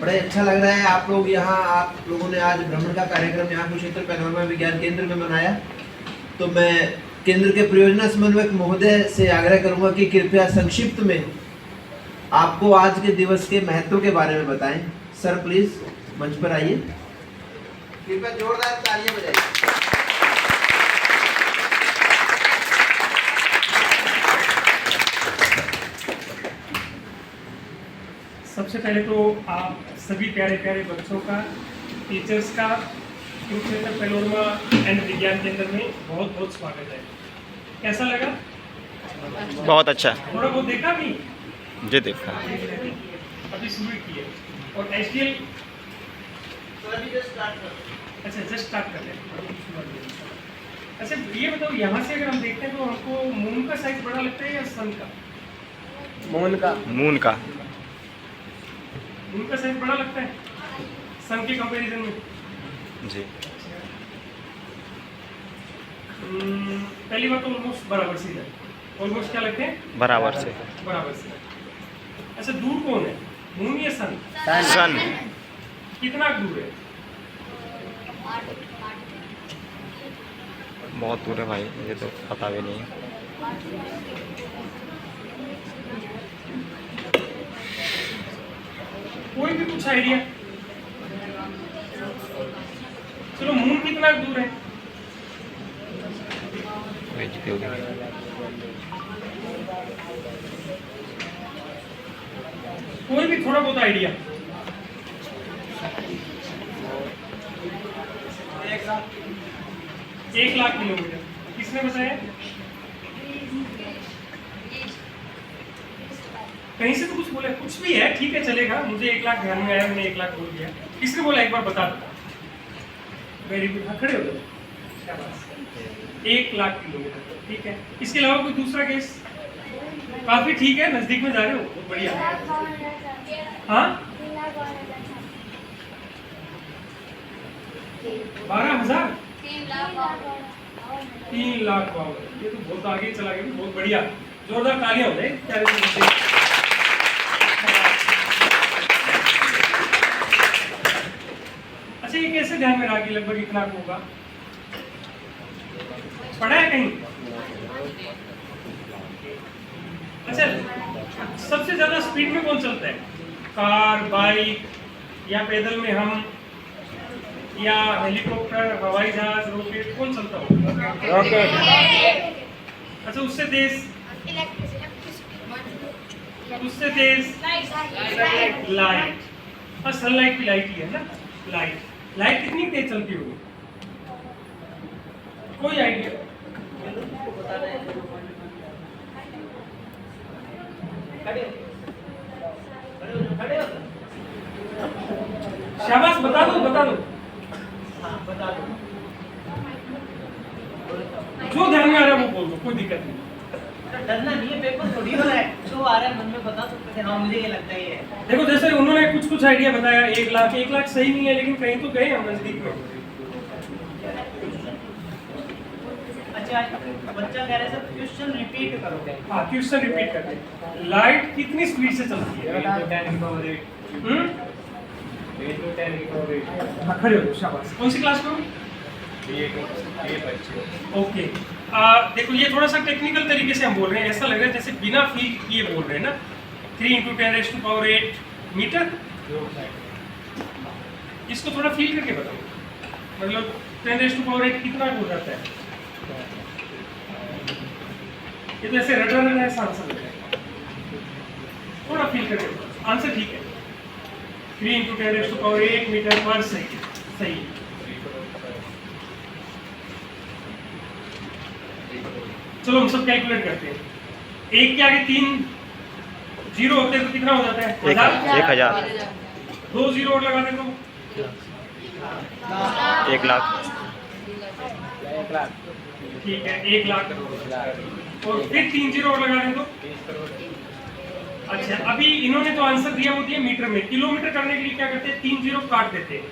बड़े अच्छा लग रहा है आप लोगों ने आज भ्रमण का कार्यक्रम यहाँ कुरुक्षेत्र पैनोरमा विज्ञान केंद्र में मनाया। तो मैं केंद्र के परियोजना समन्वयक महोदय से आग्रह करूंगा कि कृपया संक्षिप्त में आपको आज के दिवस के महत्व के बारे में बताएं। सर प्लीज मंच पर आइए, कृपया जोरदार तालियां बजाइए। सबसे पहले तो आप सभी प्यारे प्यारे बच्चों का, टीचर्स का कुरुक्षेत्र पैनोरमा एंड विज्ञान केंद्र में बहुत बहुत स्वागत है। कैसा लगा? बहुत अच्छा। थोड़ा बहुत देखा भी? जी देखा। अभी शुरू किए और एचडीएल अच्छा जस्ट स्टार्ट कर रहे हैं। अच्छा ये बताओ, यहाँ से अगर हम देखते हैं तो हमको मून का साइज बड़ा लगता है या सन का? मून का मून का साइज बड़ा लगता है सन के कंपैरिजन में? जी। पहली बात तो ऑलमोस्ट बराबर सी है। ऑलमोस्ट क्या लगते हैं? बराबर से। अच्छा दूर कौन है, मून या सन? सन। कितना दूर है? बहुत दूर है भाई, मुझे तो पता भी नहीं है। कोई भी कुछ आइडिया? चलो मून कितना दूर है? कोई भी थोड़ा बहुत आइडिया? 1 लाख किलोमीटर। किसने बताया? कहीं से तो कुछ बोला, कुछ भी है ठीक है चलेगा, मुझे 1 लाख ध्यान में आया, मैंने 1 लाख बोल दिया। किसने बोला एक बार बता दो। वेरी गुड, हाँ खड़े हो जाओ, शाबाश। 1 लाख किलोमीटर, ठीक है। इसके अलावा कोई दूसरा केस? काफी ठीक है, नजदीक में जा रहे हो, बहुत बढ़िया। हाँ 12,000? 3 लाख पावर, ये तो बहुत आगे चला गया, बहुत बढ़िया। जोरदार तालियां हो जाए प्यारे से बच्चे। अच्छा ये कैसे ध्यान में रहा कि लगभग इतना होगा? पढ़ा है कहीं? अच्छा सबसे ज्यादा स्पीड में कौन चलता है? कार, बाइक या पैदल में हम, या हेलीकॉप्टर, हवाई जहाज, रॉकेट, कौन चलता होगा? रॉकेट। अच्छा उससे तेज? उससे तेज लाइट। हाँ सनलाइट की लाइट ही है ना, लाइट कितनी तेज चलती होगी? कोई आइडिया? शाबाश, बता दो जो ध्यान में आ रहा है वो बोल दो, कोई दिक्कत नहीं। डरना नहीं है, पेपर थोड़ी हो रहा है, जो आ रहा है मन में बता सकते हैं। हाँ मुझे ये लगता ही है। देखो जैसे उन्होंने कुछ आइडिया बताया, 1 लाख सही नहीं है, लेकिन कहीं तो गए हम नजदीक में। अच्छा बच्चा कह रहे सर क्वेश्चन रिपीट करोगे? हाँ क्वेश्चन रिपीट करते। लाइट कितनी स्पीड से चलती है? 10 की पावर 8। 8 to 10 की पावर 8। हाँ खड़े हो, शाबाश। कौन सी क्लास में? ओके। देखो ये थोड़ा सा टेक्निकल तरीके से हम बोल रहे हैं, ऐसा लग रहा है जैसे बिना फील किए बोल रहे हैं ना। 3 × 10⁸ मीटर। इसको थोड़ा फील करके बताओ, मतलब 10⁸ कितना हो जाता है? ये तो ऐसे रटा ऐसा आंसर लग जाएगा, थोड़ा फील करके बताओ। आंसर ठीक है, 3 × 10⁸ मीटर पर सेकेंड, सही। चलो हम सब कैलकुलेट करते हैं। 1 के आगे 3 जीरो होते हैं तो कितना हो जाता है? 1,000। 2 जीरो और लगा दे तो 1 लाख। ठीक है, 1 लाख। और फिर 3 जीरो और लगा दे तो? अच्छा अभी इन्होंने तो आंसर दिया वो दिया मीटर में। किलोमीटर करने के लिए क्या करते हैं? 3 जीरो काट देते हैं।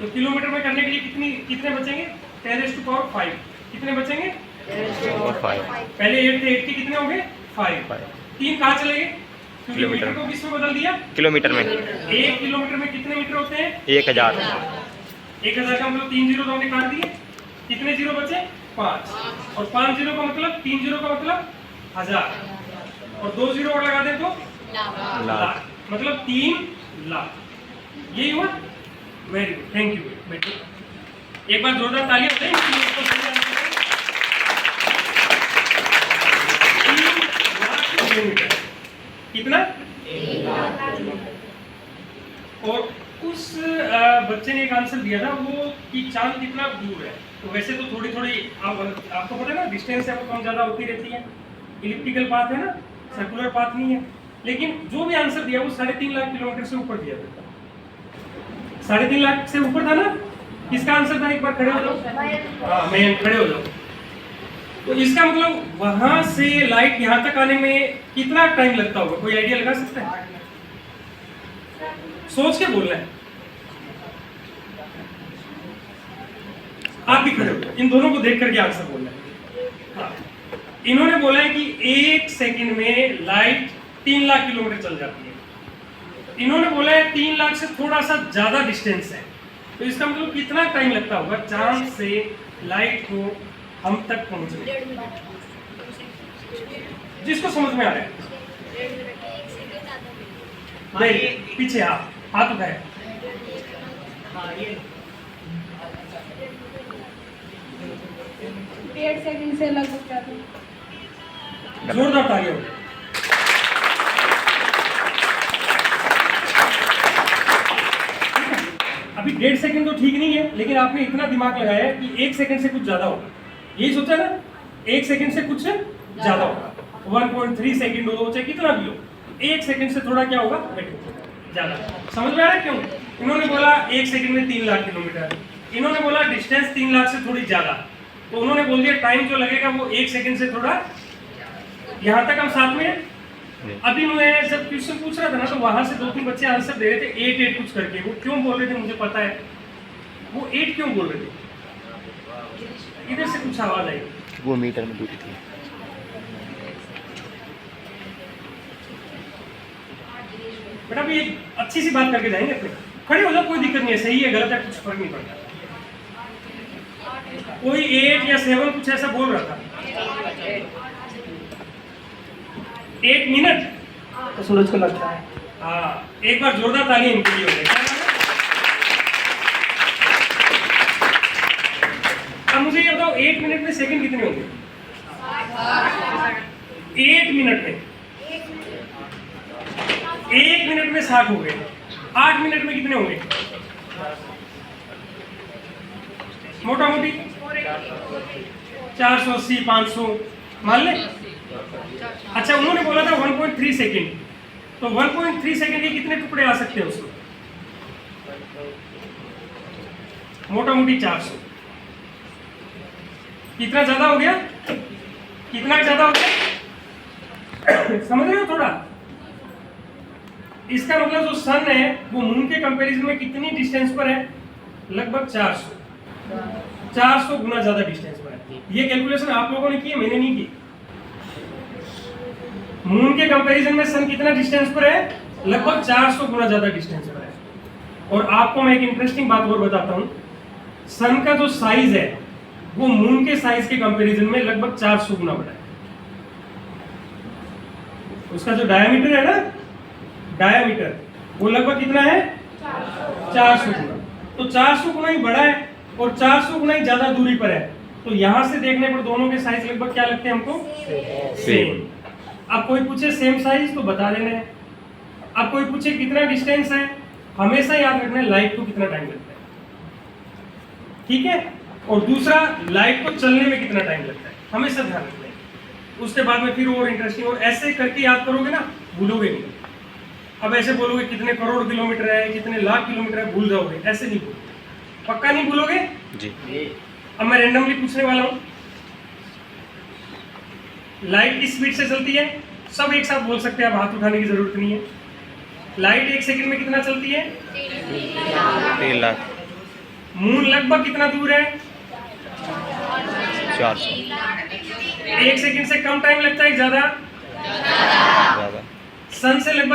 तो किलोमीटर में करने के लिए कितने बचेंगे? 10⁵ कितने बचेंगे? 5। पहले 8 थे, 8 के कितने हो गए? 5। 3 कहाँ चले गए? क्योंकि किलोमीटर। मीटर को किस में बदल दिया? किलोमीटर में 1 किलोमीटर में कितने मीटर होते हैं? 1000। 1000 का मतलब 3 जीरो तो हमने काट दिए, कितने जीरो बचे? 5। और 5 जीरो का मतलब 3 जीरो का मतलब 1000, और 2 जीरो और लगा दें तो लाख, मतलब 3 लाख। यही हुआ। वेरी गुड, थैंक यू बेटे। एक बार जोरदार तालियां हो जाएं। 3 लाख किलोमीटर, कितना? और उस बच्चे ने एक आंसर दिया था वो कि चांद कितना दूर है। तो वैसे तो थोड़ी थोड़ी आपको पता है ना, डिस्टेंस है वो कम ज़्यादा होती रहती है, इलिप्टिकल पाथ है ना, सर्कुलर पाथ नहीं है। लेकिन जो भी आंसर दिया वो 3.5 लाख किलोमीटर से ऊपर दिया था। 3.5 लाख से ऊपर था ना। किसका आंसर था? एक बार खड़े हो जाओ। हाँ, मैं खड़े हो जाओ। तो इसका मतलब वहां से लाइट यहाँ तक आने में कितना टाइम लगता होगा? कोई आइडिया लगा सकता है? सोच के बोलना है। आप भी खड़े हो, इन दोनों को देख करके आंसर बोलना है। हाँ। इन्होंने बोला है कि 1 सेकंड में लाइट 3 लाख किलोमीटर चल जाती है। इन्होंने बोला है 3 लाख से थोड़ा सा ज्यादा डिस्टेंस है। तो इसका मतलब कितना टाइम लगता होगा चांद से लाइट को हम तक पहुंचने? जिसको समझ में आ रहा है पीछे हाथ उठाए। हाँ, ये 1.5 सेकंड से लगभग जाते हैं। जोरदार तालियां। अभी 1.5 सेकंड तो ठीक नहीं है, लेकिन आपने इतना दिमाग लगाया है कि 1 सेकंड से कुछ ज्यादा होगा। यही सोचा ना, 1 सेकंड से कुछ ज्यादा होगा। 1.3 सेकंड हो चाहे कितना भी हो, 1 सेकंड से थोड़ा क्या होगा? ज्यादा। समझ में आ रहा है क्यों? इन्होंने बोला 1 सेकंड में 3 लाख किलोमीटर, इन्होंने बोला डिस्टेंस 3 लाख से थोड़ी ज्यादा, तो उन्होंने बोल दिया टाइम जो लगेगा वो 1 सेकंड से थोड़ा। यहाँ तक हम साथ में हैं। अभी मैं जब क्वेश्चन पूछ रहा था ना, तो वहां से 2-3 बच्चे आंसर दे रहे थे 8 कुछ करके। वो क्यों बोल रहे थे मुझे पता है, वो 8 क्यों बोल रहे थे? इधर से कुछ आवाज आई, वो मीटर में दूरी थी। बेटा अभी एक अच्छी सी बात करके जाएंगे अपने। खड़े हो जाओ, कोई दिक्कत नहीं है, सही है गलत है कुछ फर्क नहीं पड़ता। कोई 8 या 7 कुछ ऐसा बोल रहा था। 1 मिनट तो सूरज को लगता है। हाँ, एक बार जोरदार तालियां इनके लिए हो जाए। अब मुझे ये बताओ 1 मिनट में सेकंड कितने होंगे? 1 मिनट में 1 मिनट में 60 हो गए। 8 मिनट में कितने होंगे? मोटा मोटी 480 500 मान ले। अच्छा, उन्होंने बोला था 1.3 सेकेंड, तो 1.3 सेकेंड के कितने टुकड़े आ सकते हैं उसमें? मोटा मोटी 400। कितना ज्यादा हो गया? कितना ज्यादा हो गया? समझ रहे हो थोड़ा? इसका मतलब जो सन है वो मून के कंपैरिजन में कितनी डिस्टेंस पर है? लगभग 400 गुना ज्यादा डिस्टेंस पर है। ये कैलकुलेशन आप लोगों ने की है, मैंने नहीं की। मून के कंपैरिजन में सन कितना डिस्टेंस पर है? लगभग 400 गुना ज्यादा डिस्टेंस पर है। और आपको मैं एक इंटरेस्टिंग बात और बताता हूं, सन का जो साइज है वो मून के साइज के कंपैरिजन में लगभग 400 गुना बड़ा है। उसका जो डायमीटर है ना, डायमीटर वो लगभग कितना है? 400 गुना। तो 400 गुना ही बड़ा है और 400 गुना ही ज्यादा दूरी पर है। तो यहां से देखने पर दोनों के साइज लगभग क्या लगते हैं हमको? सेम। अब कोई पूछे सेम साइज तो बता देना है। अब कोई पूछे कितना डिस्टेंस है, हमेशा याद रखना है लाइट को कितना टाइम लगता है, ठीक है? और दूसरा, लाइट को चलने में कितना टाइम लगता है, हमेशा ध्यान रखना है। उसके बाद में फिर और इंटरेस्टिंग, और ऐसे करके याद करोगे ना, भूलोगे नहीं। अब ऐसे बोलोगे कितने करोड़ किलोमीटर है, कितने लाख किलोमीटर है, भूल जाओगे। ऐसे नहीं भूलोगे, पक्का नहीं भूलोगे जी। अब मैं रैंडमली पूछने वाला हूं, लाइट किस स्पीड से चलती है? सब एक साथ बोल सकते हैं, अब हाथ उठाने की जरूरत नहीं है। लाइट 1 सेकंड में कितना चलती है? 3 लाख। मून लगभग कितना दूर है? 400 1 सेकंड से कम टाइम लगता है, ज्यादा? ज़्यादा। सन से लगभग